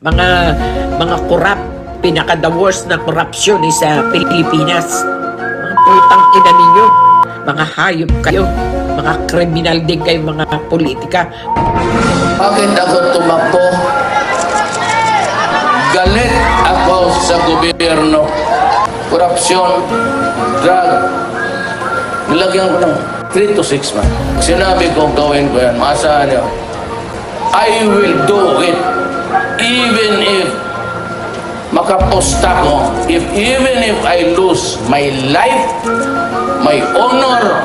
Mga mga korap, pinaka-the worst na korupsyon sa Pilipinas. Mga putang ina ninyo, mga hayop kayo, mga kriminal din kayo, mga politika. Bakit ako tumakbo? Galit ako sa gobyerno. Korupsyon, drug. Nilagyan ko ng 3 to 6 months. Sinabi ko gawin ko yan, maasahan niyo. I will do it. Even if makaposta ko, even if I lose my life, my honor,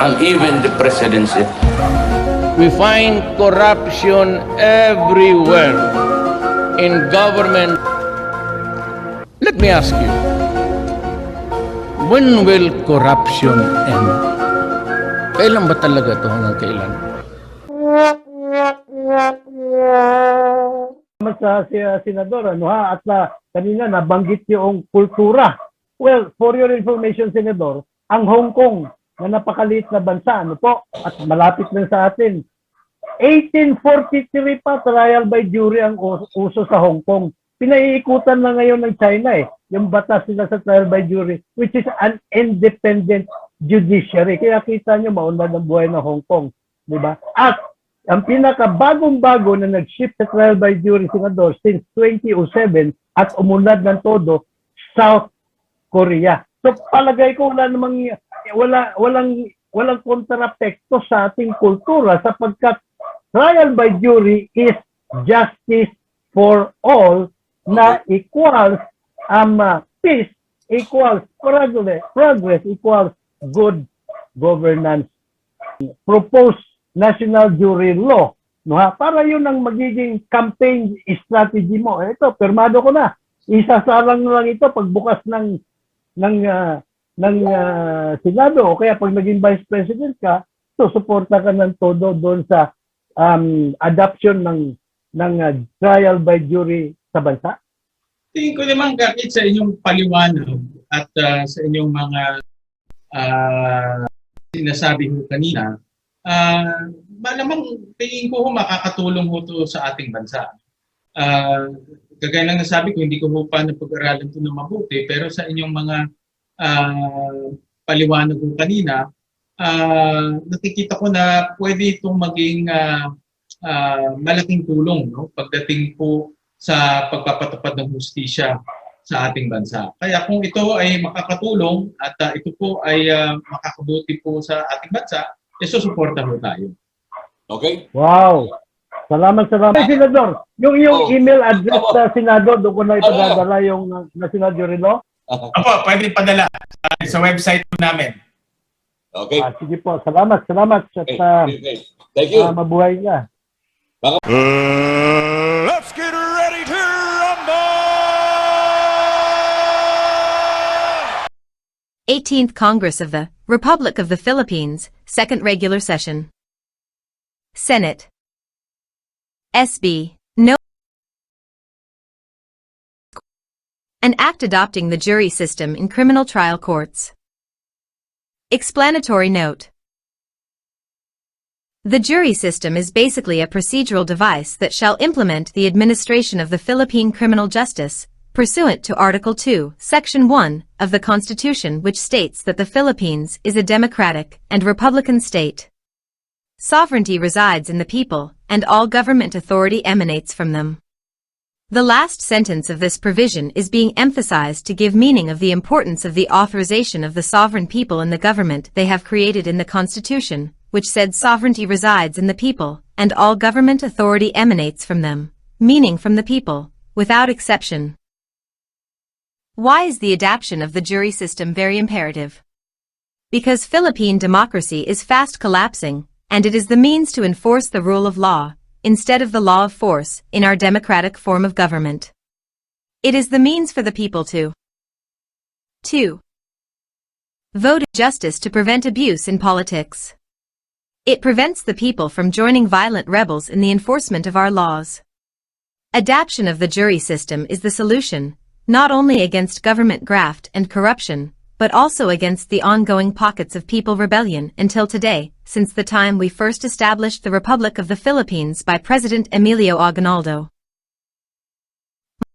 and even the presidency. We find corruption everywhere in government. Let me ask you, when will corruption end? Kailan ba talaga ito, hanggang kailan? Sa senador, at kanina nabanggit yung kultura. Well, for your information, senador, ang Hong Kong na napakaliit na bansa, at malapit lang sa atin. 1843 pa, trial by jury ang uso sa Hong Kong. Pinaiikutan na ngayon ng China yung batas nila sa trial by jury, which is an independent judiciary. Kaya kita nyo, maunlad ang buhay ng Hong Kong. Diba? At ang pinakabagong-bago na nag-shift sa trial by jury, senador, since 2007 at umunlad ng todo, South Korea. So palagay ko walang kontrapekto sa ating kultura sapagkat trial by jury is justice for all na equals peace, equals progress, equals good governance. Proposed national jury law, para yun ang magiging campaign strategy mo. Ito, permado ko na. Isasalang lang ito pagbukas ng Senado o kaya pag naging Vice President ka, susuporta ka ng todo doon sa adoption ng trial by jury sa bansa? Tingin ko naman kahit sa inyong paliwanag at sa inyong mga sinasabi ko kanina, malamang tingin ko makakatulong ho to sa ating bansa. Kagaya lang nasabi ko, hindi ko pa napag-aralan ito na mabuti, pero sa inyong mga paliwanag ko kanina, nakikita ko na pwede itong maging malaking tulong, no? Pagdating po sa pagpapatupad ng hustisya sa ating bansa. Kaya kung ito ay makakatulong at ito po ay makakabuti po sa ating bansa, susuporta po tayo. Okay? Wow! Salamat. Senador, yung email address sa Senado, doon ko na ipadadala yung national jury law? Opo, pwede padala sa website po namin. Okay. Sige po, salamat. At, Okay. Thank you. Mabuhay ka. Let's get ready to rumble! 18th Congress of the Republic of the Philippines, Second Regular Session. Senate. SB. No. An act adopting the jury system in criminal trial courts. Explanatory note. The jury system is basically a procedural device that shall implement the administration of the Philippine criminal justice, pursuant to Article 2, Section 1 of the Constitution, which states that the Philippines is a democratic and republican state. Sovereignty resides in the people, and all government authority emanates from them. The last sentence of this provision is being emphasized to give meaning of the importance of the authorization of the sovereign people in the government they have created in the Constitution, which said sovereignty resides in the people, and all government authority emanates from them, meaning from the people, without exception. Why is the adoption of the jury system very imperative? Because Philippine democracy is fast collapsing, and it is the means to enforce the rule of law, instead of the law of force, in our democratic form of government. It is the means for the people to 2. Vote justice to prevent abuse in politics. It prevents the people from joining violent rebels in the enforcement of our laws. Adoption of the jury system is the solution, not only against government graft and corruption, but also against the ongoing pockets of people rebellion until today, since the time we first established the Republic of the Philippines by President Emilio Aguinaldo.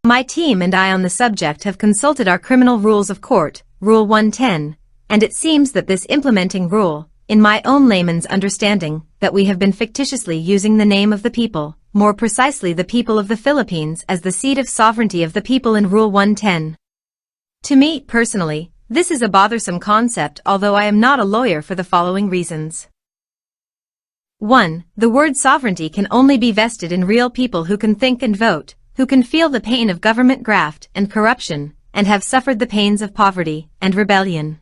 My team and I on the subject have consulted our criminal rules of court, Rule 110, and it seems that this implementing rule, in my own layman's understanding, that we have been fictitiously using the name of the people, more precisely the people of the Philippines, as the seat of sovereignty of the people in Rule 110. To me, personally, this is a bothersome concept, although I am not a lawyer, for the following reasons. 1. The word sovereignty can only be vested in real people who can think and vote, who can feel the pain of government graft and corruption, and have suffered the pains of poverty and rebellion.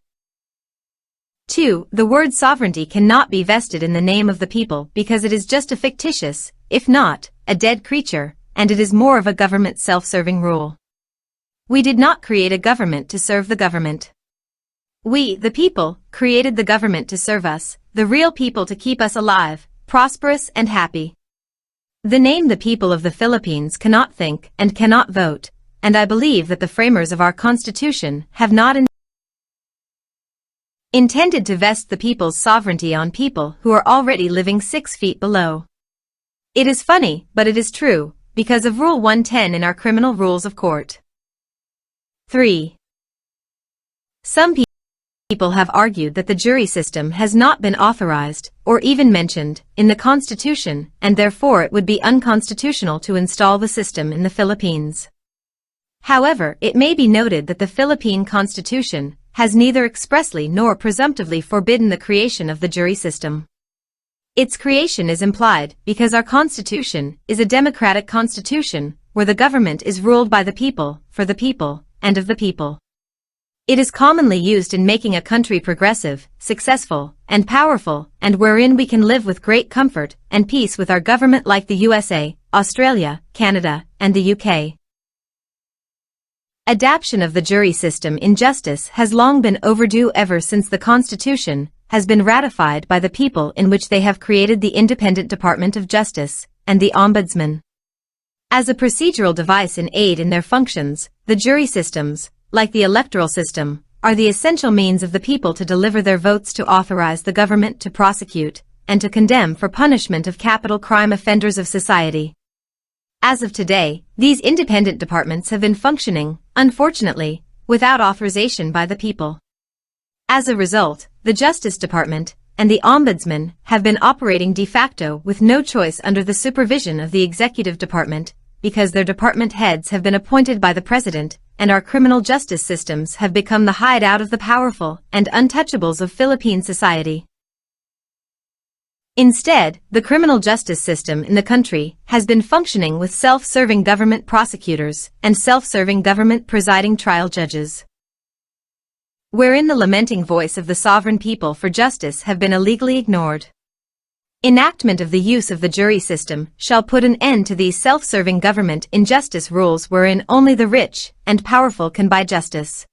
2. The word sovereignty cannot be vested in the name of the people because it is just a fictitious, if not, a dead creature, and it is more of a government self-serving rule. We did not create a government to serve the government. We, the people, created the government to serve us, the real people, to keep us alive, prosperous and happy. The name the people of the Philippines cannot think and cannot vote, and I believe that the framers of our Constitution have not intended to vest the people's sovereignty on people who are already living 6 feet below. It is funny, but it is true, because of Rule 110 in our criminal rules of court. 3. Some people have argued that the jury system has not been authorized, or even mentioned, in the Constitution, and therefore it would be unconstitutional to install the system in the Philippines. However, it may be noted that the Philippine Constitution has neither expressly nor presumptively forbidden the creation of the jury system. Its creation is implied because our Constitution is a democratic constitution where the government is ruled by the people, for the people, and of the people. It is commonly used in making a country progressive, successful, and powerful, and wherein we can live with great comfort and peace with our government, like the USA, Australia, Canada, and the UK. Adaptation of the jury system in justice has long been overdue, ever since the Constitution has been ratified by the people, in which they have created the Independent Department of Justice and the Ombudsman. As a procedural device in aid in their functions, the jury systems, like the electoral system, are the essential means of the people to deliver their votes to authorize the government to prosecute and to condemn for punishment of capital crime offenders of society. As of today, these independent departments have been functioning, unfortunately, without authorization by the people. As a result, the Justice Department and the Ombudsman have been operating de facto with no choice under the supervision of the Executive Department, because their department heads have been appointed by the President, and our criminal justice systems have become the hideout of the powerful and untouchables of Philippine society. Instead, the criminal justice system in the country has been functioning with self-serving government prosecutors and self-serving government presiding trial judges, wherein the lamenting voice of the sovereign people for justice have been illegally ignored. Enactment of the use of the jury system shall put an end to these self-serving government injustice rules, wherein only the rich and powerful can buy justice.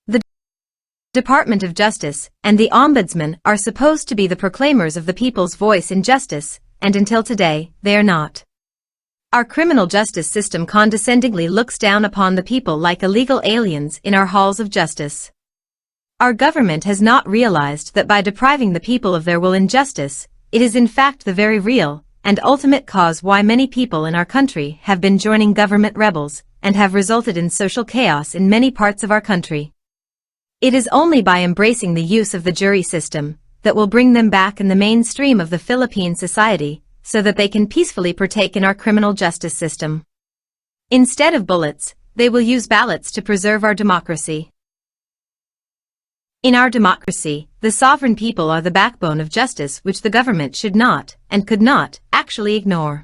The Department of Justice and the Ombudsman are supposed to be the proclaimers of the people's voice in justice, and until today, they are not. Our criminal justice system condescendingly looks down upon the people like illegal aliens in our halls of justice. Our government has not realized that by depriving the people of their will in justice, it is in fact the very real and ultimate cause why many people in our country have been joining government rebels and have resulted in social chaos in many parts of our country. It is only by embracing the use of the jury system that will bring them back in the mainstream of the Philippine society, so that they can peacefully partake in our criminal justice system. Instead of bullets, they will use ballots to preserve our democracy. In our democracy, the sovereign people are the backbone of justice, which the government should not, and could not, actually ignore.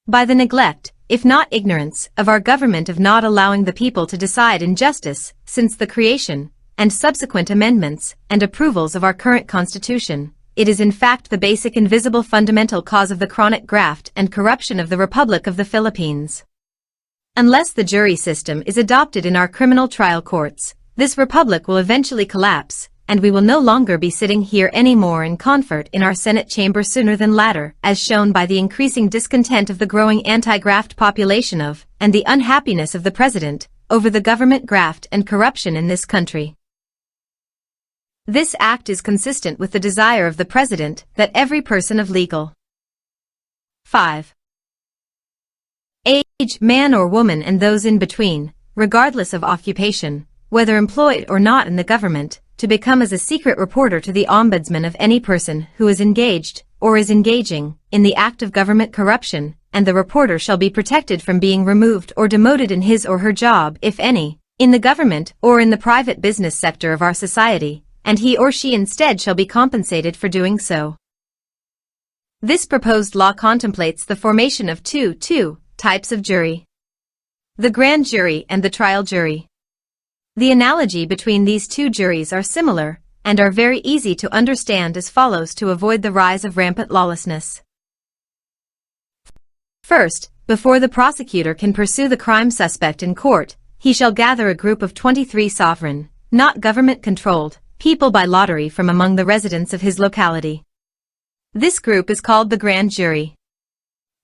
By the neglect, if not ignorance, of our government of not allowing the people to decide in justice, since the creation and subsequent amendments and approvals of our current Constitution, it is in fact the basic invisible fundamental cause of the chronic graft and corruption of the Republic of the Philippines. Unless the jury system is adopted in our criminal trial courts, this republic will eventually collapse, and we will no longer be sitting here anymore in comfort in our Senate chamber sooner than later, as shown by the increasing discontent of the growing anti-graft population of, and the unhappiness of the President, over the government graft and corruption in this country. This act is consistent with the desire of the President that every person of legal 5. age, man or woman and those in between, regardless of occupation, whether employed or not in the government, to become as a secret reporter to the Ombudsman of any person who is engaged, or is engaging, in the act of government corruption, and the reporter shall be protected from being removed or demoted in his or her job, if any, in the government or in the private business sector of our society, and he or she instead shall be compensated for doing so. This proposed law contemplates the formation of two types of jury: the grand jury and the trial jury. The analogy between these two juries are similar, and are very easy to understand as follows to avoid the rise of rampant lawlessness. First, before the prosecutor can pursue the crime suspect in court, he shall gather a group of 23 sovereign, not government-controlled, people by lottery from among the residents of his locality. This group is called the grand jury.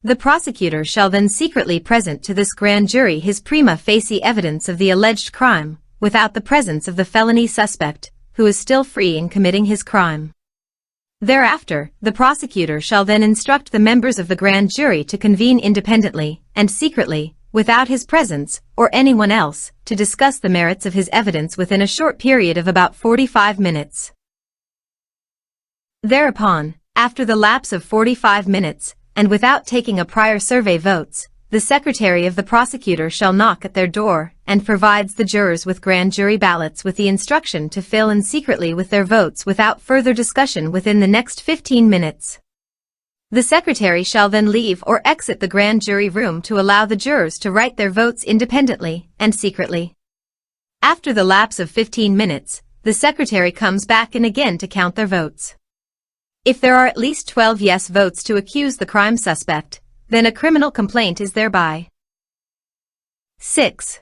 The prosecutor shall then secretly present to this grand jury his prima facie evidence of the alleged crime, without the presence of the felony suspect, who is still free in committing his crime. Thereafter, the prosecutor shall then instruct the members of the grand jury to convene independently and secretly, without his presence, or anyone else, to discuss the merits of his evidence within a short period of about 45 minutes. Thereupon, after the lapse of 45 minutes, and without taking a prior survey votes, the secretary of the prosecutor shall knock at their door, and provides the jurors with grand jury ballots with the instruction to fill in secretly with their votes without further discussion within the next 15 minutes. The secretary shall then leave or exit the grand jury room to allow the jurors to write their votes independently and secretly. After the lapse of 15 minutes, the secretary comes back in again to count their votes. If there are at least 12 yes votes to accuse the crime suspect, then a criminal complaint is thereby 6.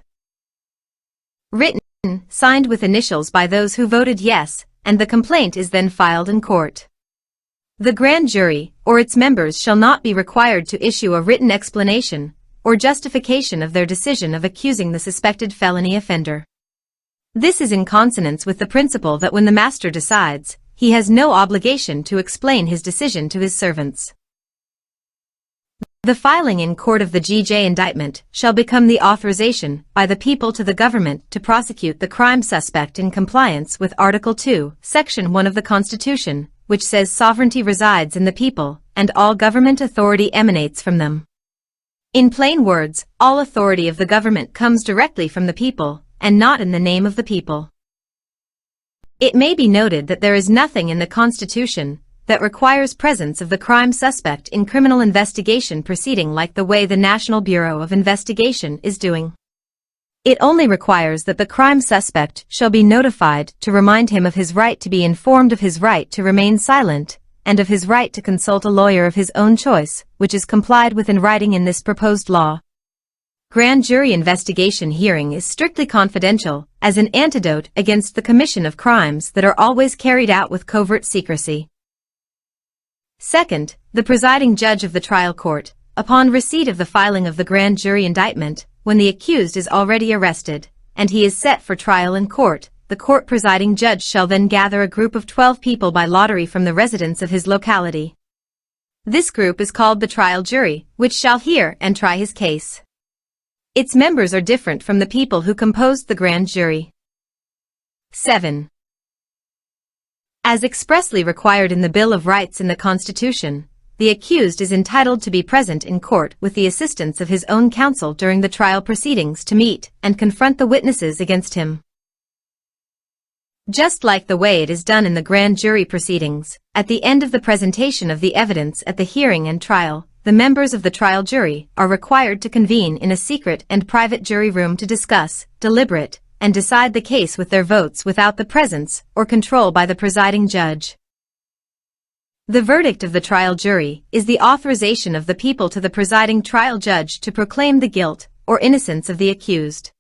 Written, signed with initials by those who voted yes, and the complaint is then filed in court. The grand jury, or its members shall not be required to issue a written explanation, or justification of their decision of accusing the suspected felony offender. This is in consonance with the principle that when the master decides, he has no obligation to explain his decision to his servants. The filing in court of the GJ indictment shall become the authorization by the people to the government to prosecute the crime suspect in compliance with Article 2, Section 1 of the Constitution, which says sovereignty resides in the people, and all government authority emanates from them. In plain words, all authority of the government comes directly from the people, and not in the name of the people. It may be noted that there is nothing in the Constitution that requires presence of the crime suspect in criminal investigation proceeding like the way the National Bureau of Investigation is doing. It only requires that the crime suspect shall be notified to remind him of his right to be informed of his right to remain silent, and of his right to consult a lawyer of his own choice, which is complied with in writing in this proposed law. Grand jury investigation hearing is strictly confidential, as an antidote against the commission of crimes that are always carried out with covert secrecy. Second, the presiding judge of the trial court, upon receipt of the filing of the grand jury indictment, when the accused is already arrested, and he is set for trial in court, the court presiding judge shall then gather a group of 12 people by lottery from the residents of his locality. This group is called the trial jury, which shall hear and try his case. Its members are different from the people who composed the grand jury. 7. As expressly required in the Bill of Rights in the Constitution, the accused is entitled to be present in court with the assistance of his own counsel during the trial proceedings to meet and confront the witnesses against him. Just like the way it is done in the grand jury proceedings, at the end of the presentation of the evidence at the hearing and trial, the members of the trial jury are required to convene in a secret and private jury room to discuss, deliberate, and decide the case with their votes without the presence or control by the presiding judge. The verdict of the trial jury is the authorization of the people to the presiding trial judge to proclaim the guilt or innocence of the accused.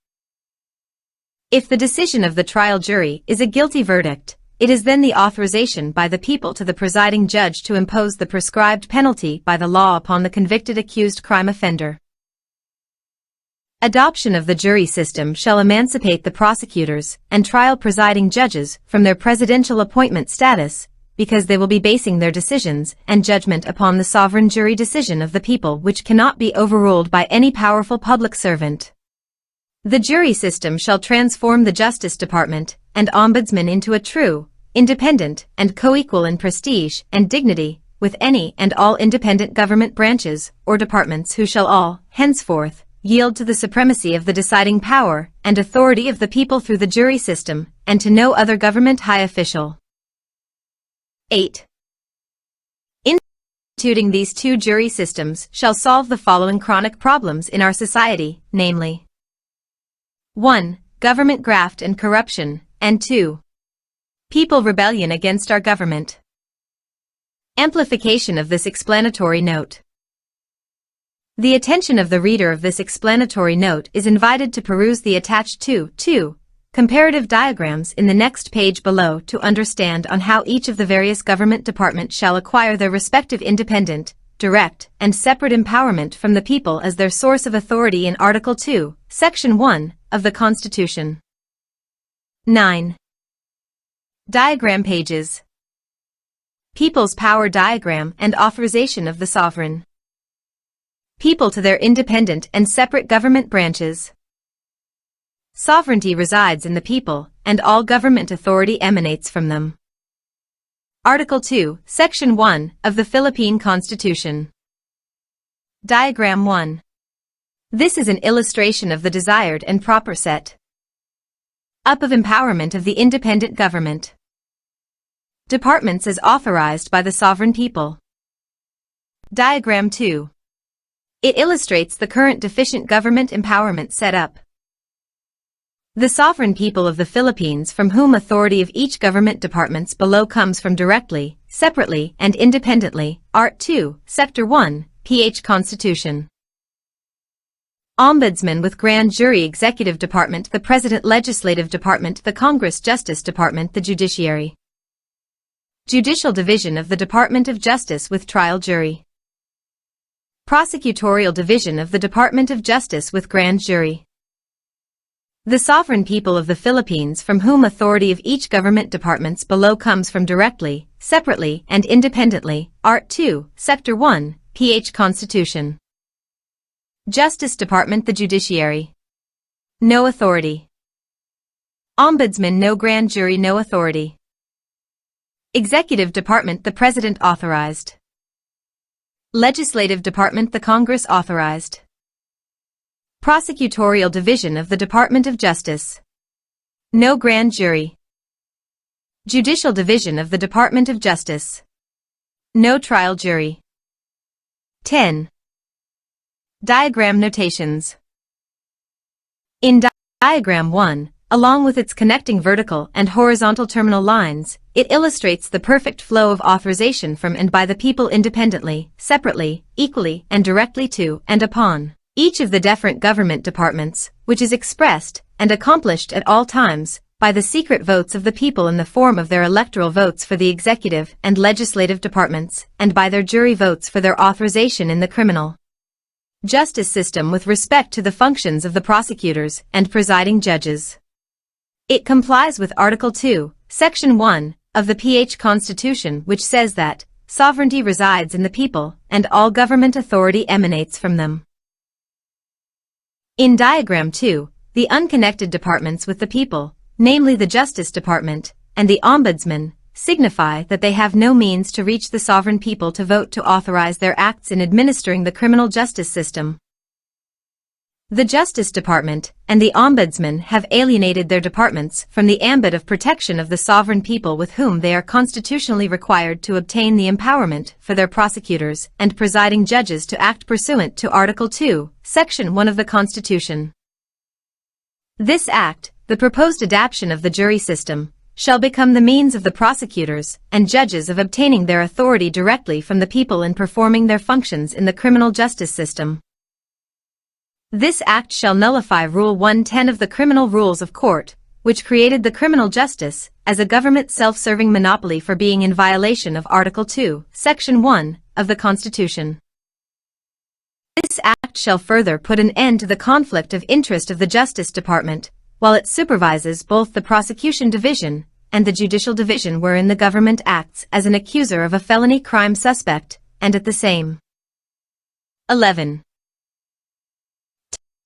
If the decision of the trial jury is a guilty verdict, it is then the authorization by the people to the presiding judge to impose the prescribed penalty by the law upon the convicted accused crime offender. Adoption of the jury system shall emancipate the prosecutors and trial presiding judges from their presidential appointment status, because they will be basing their decisions and judgment upon the sovereign jury decision of the people, which cannot be overruled by any powerful public servant. The jury system shall transform the Justice Department and Ombudsman into a true, independent, and co-equal in prestige and dignity with any and all independent government branches or departments, who shall all, henceforth, yield to the supremacy of the deciding power and authority of the people through the jury system, and to no other government high official. 8. Instituting these two jury systems shall solve the following chronic problems in our society, namely: 1. Government graft and corruption, and 2. People rebellion against our government. Amplification of this explanatory note. The attention of the reader of this explanatory note is invited to peruse the attached 2 comparative diagrams in the next page below to understand on how each of the various government departments shall acquire their respective independent, direct, and separate empowerment from the people as their source of authority in Article 2, Section 1 of the Constitution. 9. Diagram pages. People's power diagram and authorization of the sovereign. People to their independent and separate government branches. Sovereignty resides in the people, and all government authority emanates from them. Article 2, Section 1 of the Philippine Constitution. Diagram 1. This is an illustration of the desired and proper set up of empowerment of the independent government departments as authorized by the sovereign people. Diagram 2. It illustrates the current deficient government empowerment setup. The sovereign people of the Philippines, from whom authority of each government departments below comes from directly, separately, and independently, Art 2, Sector 1, PH Constitution. Ombudsman with Grand Jury, Executive Department, the President, Legislative Department, the Congress, Justice Department, the Judiciary. Judicial Division of the Department of Justice with Trial Jury. Prosecutorial Division of the Department of Justice with Grand Jury. The sovereign people of the Philippines, from whom authority of each government departments below comes from directly, separately, and independently, Art 2, Sector 1, PH Constitution. Justice Department, the Judiciary. No authority. Ombudsman, no Grand Jury, no authority. Executive Department, the President authorized. Legislative Department, the Congress authorized. Prosecutorial Division of the Department of Justice. No Grand Jury. Judicial Division of the Department of Justice. No Trial Jury. 10. Diagram notations. In Diagram 1, along with its connecting vertical and horizontal terminal lines, it illustrates the perfect flow of authorization from and by the people independently, separately, equally, and directly to and upon each of the different government departments, which is expressed and accomplished at all times by the secret votes of the people in the form of their electoral votes for the executive and legislative departments, and by their jury votes for their authorization in the criminal justice system with respect to the functions of the prosecutors and presiding judges. It complies with Article 2, Section 1 of the PH Constitution, which says that sovereignty resides in the people and all government authority emanates from them. In Diagram 2, the unconnected departments with the people, namely the Justice Department and the Ombudsman, signify that they have no means to reach the sovereign people to vote to authorize their acts in administering the criminal justice system. The Justice Department and the Ombudsman have alienated their departments from the ambit of protection of the sovereign people with whom they are constitutionally required to obtain the empowerment for their prosecutors and presiding judges to act pursuant to Article 2, Section 1 of the Constitution. This act, the proposed adaptation of the jury system, shall become the means of the prosecutors and judges of obtaining their authority directly from the people in performing their functions in the criminal justice system. This act shall nullify Rule 110 of the Criminal Rules of Court, which created the criminal justice as a government self-serving monopoly for being in violation of Article 2, Section 1 of the Constitution. This act shall further put an end to the conflict of interest of the Justice Department, while it supervises both the prosecution division and the judicial division wherein the government acts as an accuser of a felony crime suspect, and at the same 11.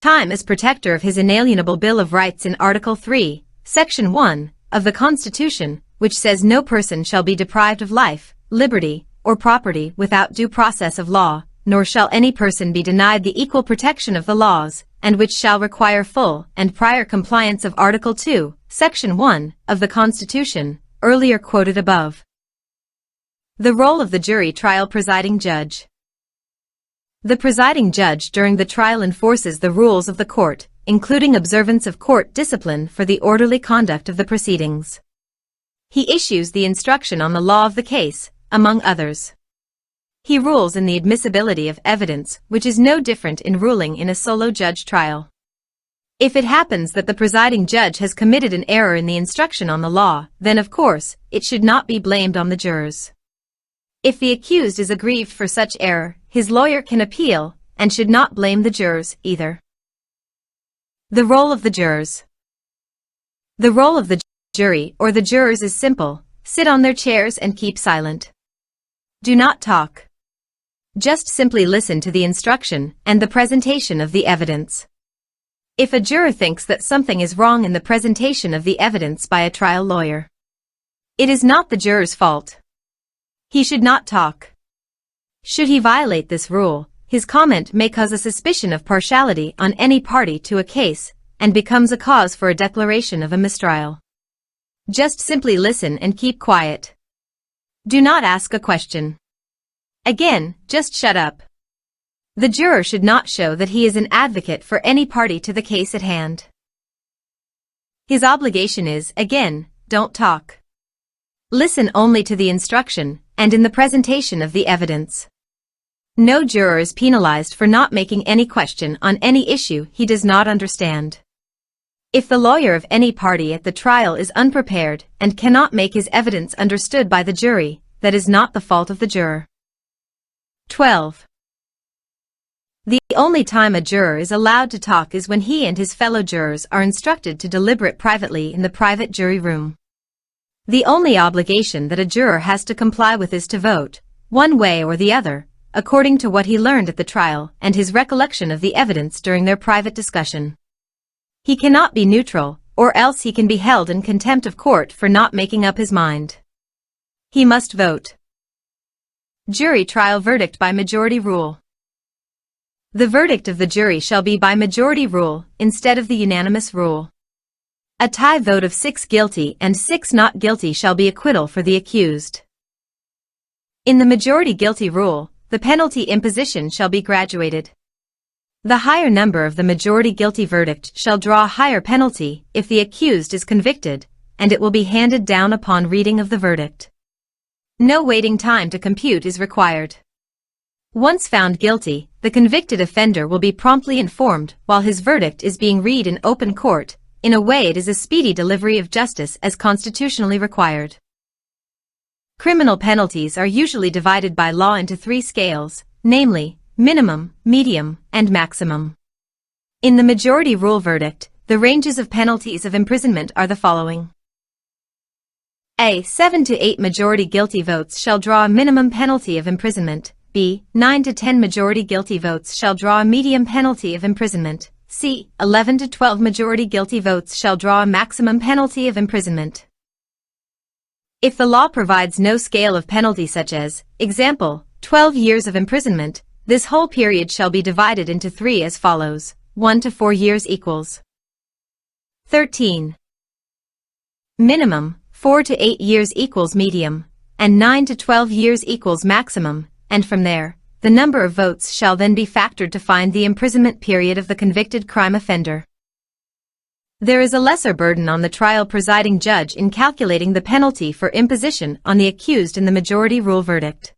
Time as protector of his inalienable Bill of Rights in Article 3, Section 1, of the Constitution, which says no person shall be deprived of life, liberty, or property without due process of law, nor shall any person be denied the equal protection of the laws, and which shall require full and prior compliance of Article 2, Section 1, of the Constitution, earlier quoted above. The role of the jury trial presiding judge. The presiding judge during the trial enforces the rules of the court, including observance of court discipline for the orderly conduct of the proceedings. He issues the instruction on the law of the case, among others. He rules in the admissibility of evidence, which is no different in ruling in a solo judge trial. If it happens that the presiding judge has committed an error in the instruction on the law, then of course, it should not be blamed on the jurors. If the accused is aggrieved for such error, his lawyer can appeal, and should not blame the jurors either. The role of the jurors. The role of the jury or the jurors is simple: sit on their chairs and keep silent. Do not talk. Just simply listen to the instruction and the presentation of the evidence. If a juror thinks that something is wrong in the presentation of the evidence by a trial lawyer, it is not the juror's fault. He should not talk. Should he violate this rule, his comment may cause a suspicion of partiality on any party to a case, and becomes a cause for a declaration of a mistrial. Just simply listen and keep quiet. Do not ask a question. Again, just shut up. The juror should not show that he is an advocate for any party to the case at hand. His obligation is, again, don't talk. Listen only to the instruction, and in the presentation of the evidence. No juror is penalized for not making any question on any issue he does not understand. If the lawyer of any party at the trial is unprepared and cannot make his evidence understood by the jury, that is not the fault of the juror. 12. The only time a juror is allowed to talk is when he and his fellow jurors are instructed to deliberate privately in the private jury room. The only obligation that a juror has to comply with is to vote, one way or the other, according to what he learned at the trial and his recollection of the evidence during their private discussion. He cannot be neutral, or else he can be held in contempt of court for not making up his mind. He must vote. Jury trial verdict by majority rule. The verdict of the jury shall be by majority rule, instead of the unanimous rule. A tie vote of 6 guilty and 6 not guilty shall be acquittal for the accused. In the majority guilty rule, the penalty imposition shall be graduated. The higher number of the majority guilty verdict shall draw a higher penalty if the accused is convicted, and it will be handed down upon reading of the verdict. No waiting time to compute is required. Once found guilty, the convicted offender will be promptly informed while his verdict is being read in open court. In a way, it is a speedy delivery of justice as constitutionally required. Criminal penalties are usually divided by law into 3 scales, namely, minimum, medium, and maximum. In the majority rule verdict, the ranges of penalties of imprisonment are the following. A. 7 to 8 majority guilty votes shall draw a minimum penalty of imprisonment. B. 9 to 10 majority guilty votes shall draw a medium penalty of imprisonment. C. 11 to 12 majority guilty votes shall draw a maximum penalty of imprisonment. If the law provides no scale of penalty such as, example, 12 years of imprisonment, this whole period shall be divided into 3 as follows: 1 to 4 years equals 13. Minimum, 4 to 8 years equals medium, and 9 to 12 years equals maximum, and from there, the number of votes shall then be factored to find the imprisonment period of the convicted crime offender. There is a lesser burden on the trial presiding judge in calculating the penalty for imposition on the accused in the majority rule verdict.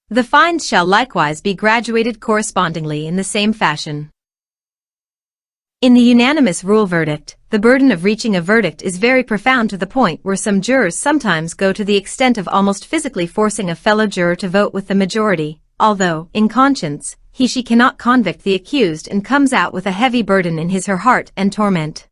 The fines shall likewise be graduated correspondingly in the same fashion. In the unanimous rule verdict, the burden of reaching a verdict is very profound to the point where some jurors sometimes go to the extent of almost physically forcing a fellow juror to vote with the majority, although, in conscience, she cannot convict the accused and comes out with a heavy burden in his her heart and torment.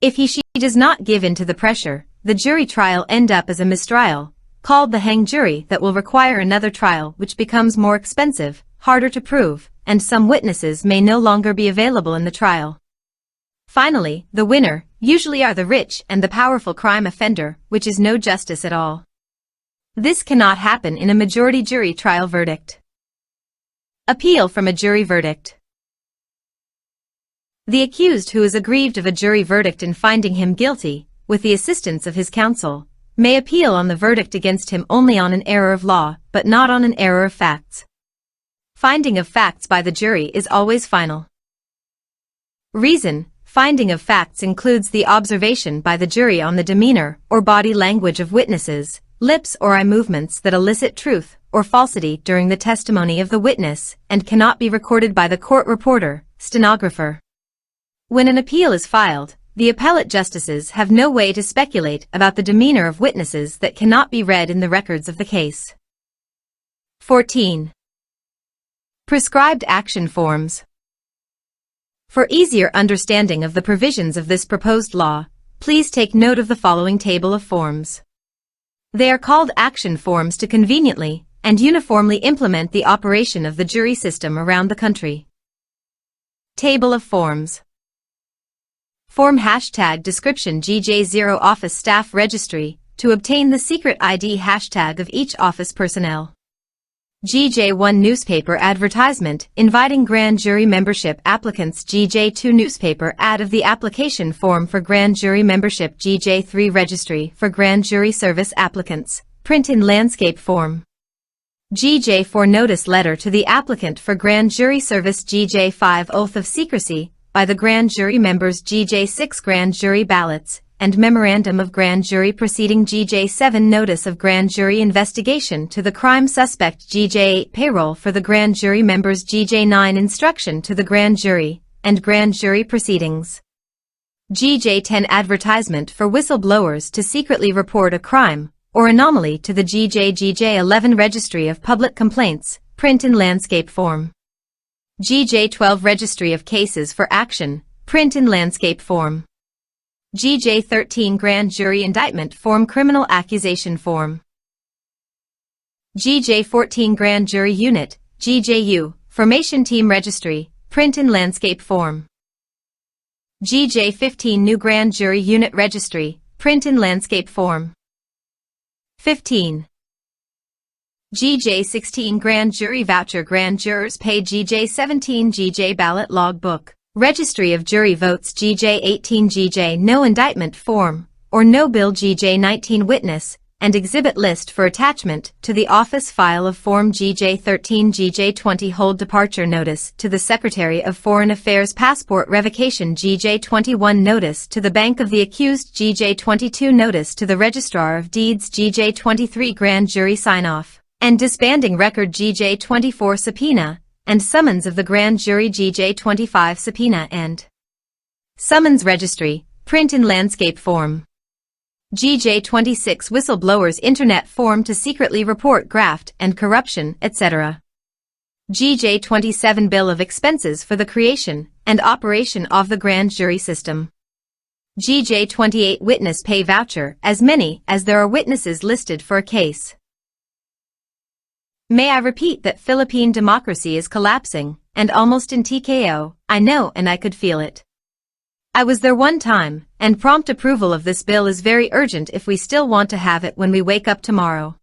If she does not give in to the pressure, the jury trial end up as a mistrial, called the hang jury, that will require another trial which becomes more expensive, harder to prove, and some witnesses may no longer be available in the trial. Finally, the winner usually are the rich and the powerful crime offender, which is no justice at all. This cannot happen in a majority jury trial verdict. Appeal from a jury verdict. The accused who is aggrieved of a jury verdict in finding him guilty, with the assistance of his counsel, may appeal on the verdict against him only on an error of law, but not on an error of facts. Finding of facts by the jury is always final. Reason: finding of facts includes the observation by the jury on the demeanor or body language of witnesses, lips or eye movements that elicit truth or falsity during the testimony of the witness, and cannot be recorded by the court reporter, stenographer. When an appeal is filed, the appellate justices have no way to speculate about the demeanor of witnesses that cannot be read in the records of the case. 14. Prescribed action forms. For easier understanding of the provisions of this proposed law, please take note of the following table of forms. They are called action forms to conveniently and uniformly implement the operation of the jury system around the country. Table of forms. Form #description GJ0 Office Staff Registry, to obtain the secret ID hashtag of each office personnel. GJ1 Newspaper Advertisement, inviting grand jury membership applicants. GJ2 Newspaper ad of the application form for grand jury membership. GJ3 Registry for grand jury service applicants, print in landscape form. GJ4 Notice letter to the applicant for grand jury service. GJ5 Oath of secrecy by the grand jury members. GJ6 Grand jury ballots and memorandum of grand jury proceeding. GJ7 Notice of grand jury investigation to the crime suspect. GJ8 Payroll for the grand jury members. GJ9 Instruction to the grand jury and grand jury proceedings. GJ10 Advertisement for whistleblowers to secretly report a crime or anomaly to the GJ11 Registry of Public Complaints, print in landscape form. GJ12 Registry of Cases for Action, print in landscape form. GJ13 Grand Jury Indictment Form Criminal Accusation Form. GJ14 Grand Jury Unit, GJU, Formation Team Registry, print in landscape form. GJ15 New Grand Jury Unit Registry, print in landscape form. 15. GJ16 Grand Jury Voucher Grand Jurors Paid. GJ17 GJ Ballot Log Book, Registry of Jury Votes. GJ18 GJ No Indictment Form, or No Bill. GJ19 Witness and Exhibit List for attachment to the office file of Form. GJ13 GJ20 Hold Departure Notice to the Secretary of Foreign Affairs Passport Revocation. GJ21 Notice to the Bank of the Accused. GJ22 Notice to the Registrar of Deeds. GJ23 Grand Jury Sign-Off and Disbanding Record. GJ24 Subpoena and Summons of the Grand Jury. GJ25 Subpoena and Summons Registry, print in landscape form. GJ26 Whistleblowers Internet Form to secretly report graft and corruption, etc. GJ27 Bill of Expenses for the creation and operation of the grand jury system. GJ28 Witness Pay Voucher, as many as there are witnesses listed for a case. May I repeat that Philippine democracy is collapsing and almost in TKO. I know, and I could feel it. I was there one time, and prompt approval of this bill is very urgent if we still want to have it when we wake up tomorrow.